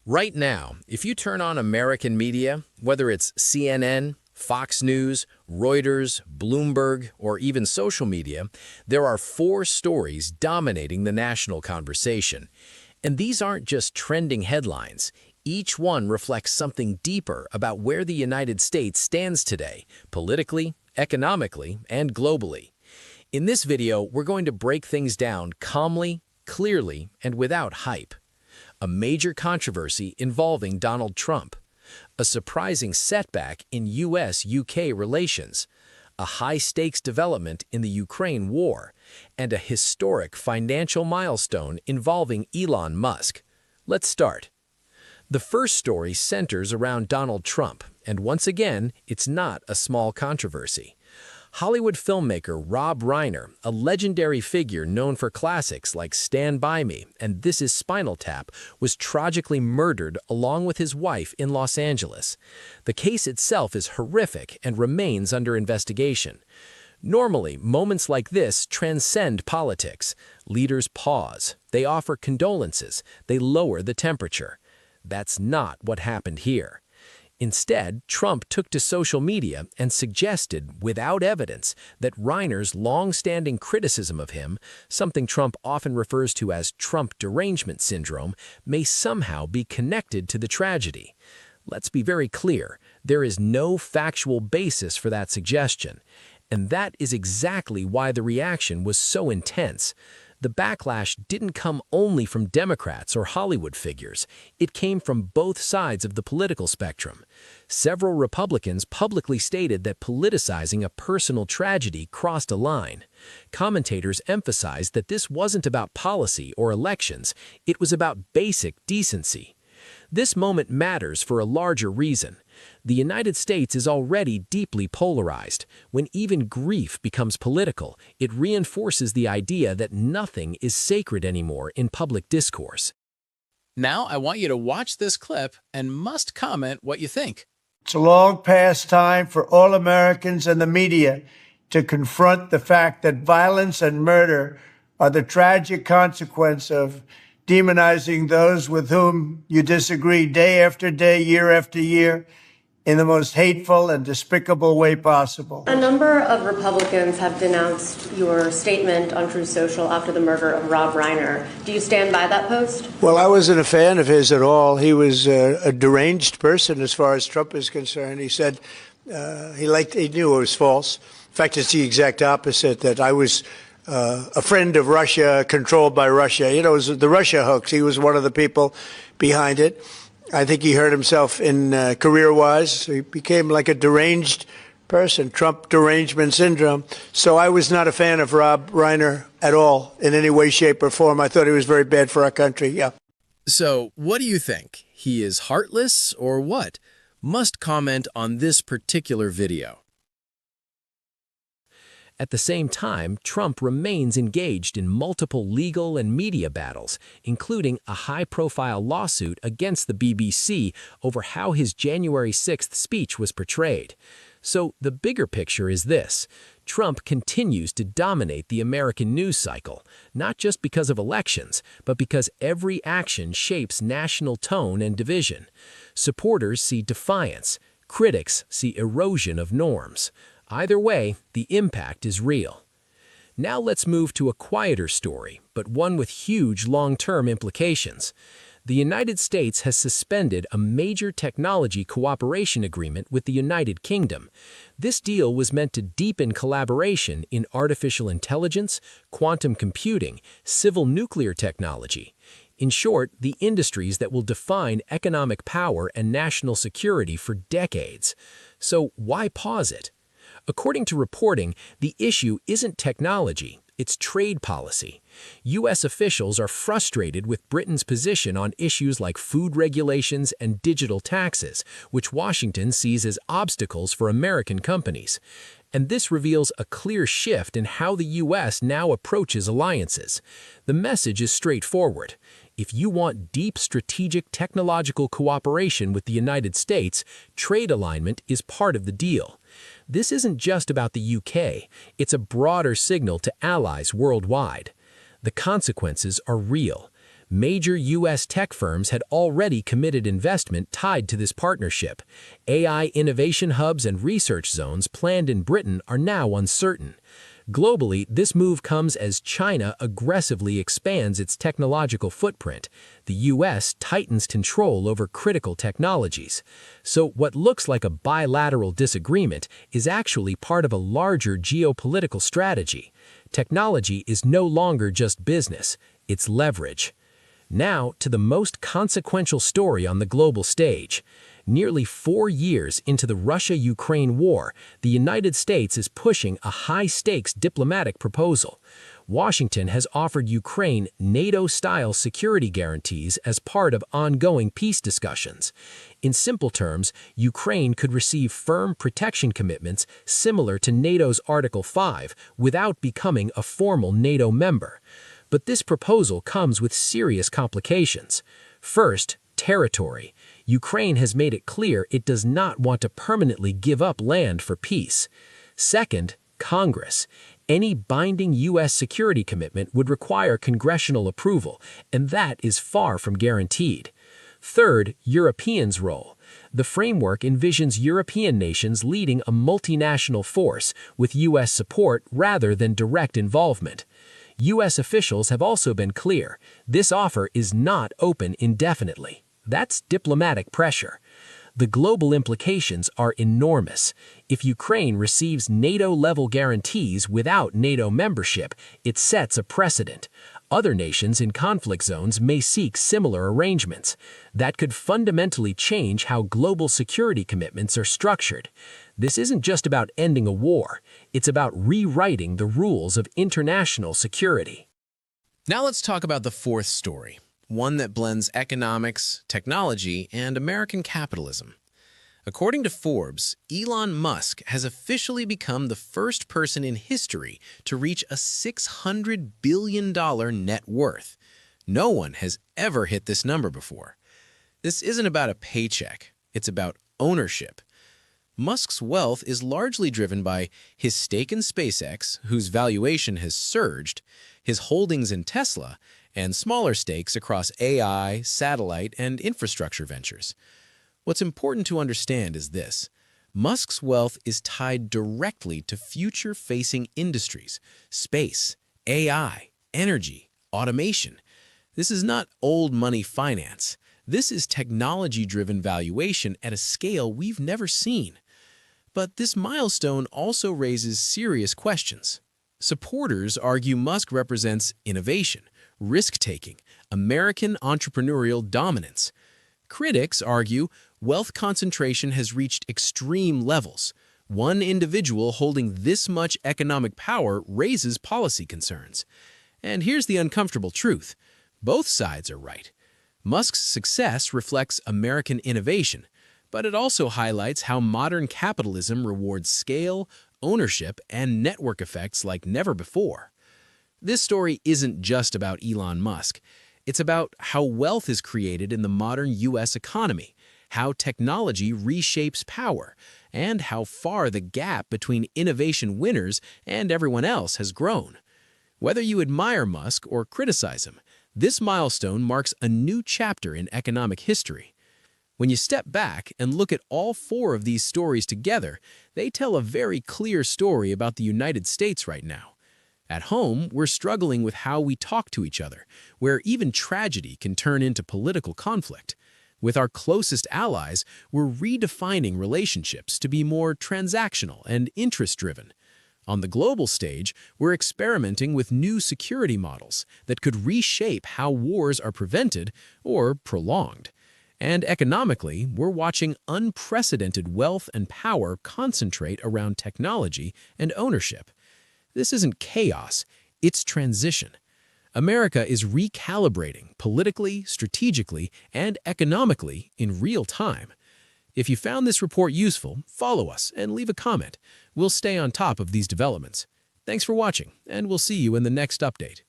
Right now, if you turn on American media, whether it's CNN, Fox News, Reuters, Bloomberg, or even social media, there are four stories dominating the national conversation. And these aren't just trending headlines. Each one reflects something deeper about where the United States stands today, politically, economically, and globally. In this video, we're going to break things down calmly, clearly, and without hype. A major controversy involving Donald Trump, a surprising setback in US-UK relations, a high-stakes development in the Ukraine war, and a historic financial milestone involving Elon Musk. Let's start. The first story centers around Donald Trump, and once again, it's not a small controversy. Hollywood filmmaker Rob Reiner, a legendary figure known for classics like Stand By Me and This Is Spinal Tap, was tragically murdered along with his wife in Los Angeles. The case itself is horrific and remains under investigation. Normally, moments like this transcend politics. Leaders pause, they offer condolences, they lower the temperature. That's not what happened here. Instead, Trump took to social media and suggested, without evidence, that Reiner's long-standing criticism of him, something Trump often refers to as Trump derangement syndrome, may somehow be connected to the tragedy. Let's be very clear, there is no factual basis for that suggestion. And that is exactly why the reaction was so intense. The backlash didn't come only from Democrats or Hollywood figures. It came from both sides of the political spectrum. Several Republicans publicly stated that politicizing a personal tragedy crossed a line. Commentators emphasized that this wasn't about policy or elections, it was about basic decency. This moment matters for a larger reason. The United States is already deeply polarized. When even grief becomes political, it reinforces the idea that nothing is sacred anymore in public discourse. Now I want you to watch this clip and must comment what you think. It's a long past time for all Americans and the media to confront the fact that violence and murder are the tragic consequence of demonizing those with whom you disagree day after day, year after year, in the most hateful and despicable way possible. A number of Republicans have denounced your statement on Truth Social after the murder of Rob Reiner. Do you stand by that post? Well, I wasn't a fan of his at all. He was a deranged person as far as Trump is concerned. He said he knew it was false. In fact, it's the exact opposite, that I was a friend of Russia, controlled by Russia. You know, it was the Russia hoax. He was one of the people behind it. I think he hurt himself in career-wise. He became like a deranged person, Trump derangement syndrome. So I was not a fan of Rob Reiner at all, in any way, shape, or form. I thought he was very bad for our country, yeah. So, what do you think? He is heartless or what? Must comment on this particular video. At the same time, Trump remains engaged in multiple legal and media battles, including a high-profile lawsuit against the BBC over how his January 6th speech was portrayed. So the bigger picture is this: Trump continues to dominate the American news cycle, not just because of elections, but because every action shapes national tone and division. Supporters see defiance, critics see erosion of norms. Either way, the impact is real. Now let's move to a quieter story, but one with huge long-term implications. The United States has suspended a major technology cooperation agreement with the United Kingdom. This deal was meant to deepen collaboration in artificial intelligence, quantum computing, civil nuclear technology. In short, the industries that will define economic power and national security for decades. So why pause it? According to reporting, the issue isn't technology, it's trade policy. U.S. officials are frustrated with Britain's position on issues like food regulations and digital taxes, which Washington sees as obstacles for American companies. And this reveals a clear shift in how the U.S. now approaches alliances. The message is straightforward. If you want deep strategic technological cooperation with the United States, trade alignment is part of the deal. This isn't just about the UK, it's a broader signal to allies worldwide. The consequences are real. Major U.S. tech firms had already committed investment tied to this partnership. AI innovation hubs and research zones planned in Britain are now uncertain. Globally, this move comes as China aggressively expands its technological footprint. The U.S. tightens control over critical technologies. So what looks like a bilateral disagreement is actually part of a larger geopolitical strategy. Technology is no longer just business, it's leverage. Now to the most consequential story on the global stage. Nearly 4 years into the Russia-Ukraine war, the United States is pushing a high-stakes diplomatic proposal. Washington has offered Ukraine NATO-style security guarantees as part of ongoing peace discussions. In simple terms, Ukraine could receive firm protection commitments similar to NATO's Article 5 without becoming a formal NATO member. But this proposal comes with serious complications. First, territory. Ukraine has made it clear it does not want to permanently give up land for peace. Second, Congress. Any binding U.S. security commitment would require congressional approval, and that is far from guaranteed. Third, Europeans' role. The framework envisions European nations leading a multinational force with U.S. support rather than direct involvement. U.S. officials have also been clear, this offer is not open indefinitely. That's diplomatic pressure. The global implications are enormous. If Ukraine receives NATO-level guarantees without NATO membership, it sets a precedent. Other nations in conflict zones may seek similar arrangements. That could fundamentally change how global security commitments are structured. This isn't just about ending a war, it's about rewriting the rules of international security. Now let's talk about the fourth story, one that blends economics, technology, and American capitalism. According to Forbes, Elon Musk has officially become the first person in history to reach a $600 billion net worth. No one has ever hit this number before. This isn't about a paycheck, it's about ownership. Musk's wealth is largely driven by his stake in SpaceX, whose valuation has surged, his holdings in Tesla, and smaller stakes across AI, satellite, and infrastructure ventures. What's important to understand is this. Musk's wealth is tied directly to future-facing industries, space, AI, energy, automation. This is not old money finance. This is technology-driven valuation at a scale we've never seen. But this milestone also raises serious questions. Supporters argue Musk represents innovation, risk-taking, American entrepreneurial dominance. Critics argue wealth concentration has reached extreme levels. One individual holding this much economic power raises policy concerns. And here's the uncomfortable truth. Both sides are right. Musk's success reflects American innovation, but it also highlights how modern capitalism rewards scale, ownership, and network effects like never before. This story isn't just about Elon Musk. It's about how wealth is created in the modern U.S. economy, how technology reshapes power, and how far the gap between innovation winners and everyone else has grown. Whether you admire Musk or criticize him, this milestone marks a new chapter in economic history. When you step back and look at all four of these stories together, they tell a very clear story about the United States right now. At home, we're struggling with how we talk to each other, where even tragedy can turn into political conflict. With our closest allies, we're redefining relationships to be more transactional and interest-driven. On the global stage, we're experimenting with new security models that could reshape how wars are prevented or prolonged. And economically, we're watching unprecedented wealth and power concentrate around technology and ownership. This isn't chaos, it's transition. America is recalibrating politically, strategically, and economically in real time. If you found this report useful, follow us and leave a comment. We'll stay on top of these developments. Thanks for watching, and we'll see you in the next update.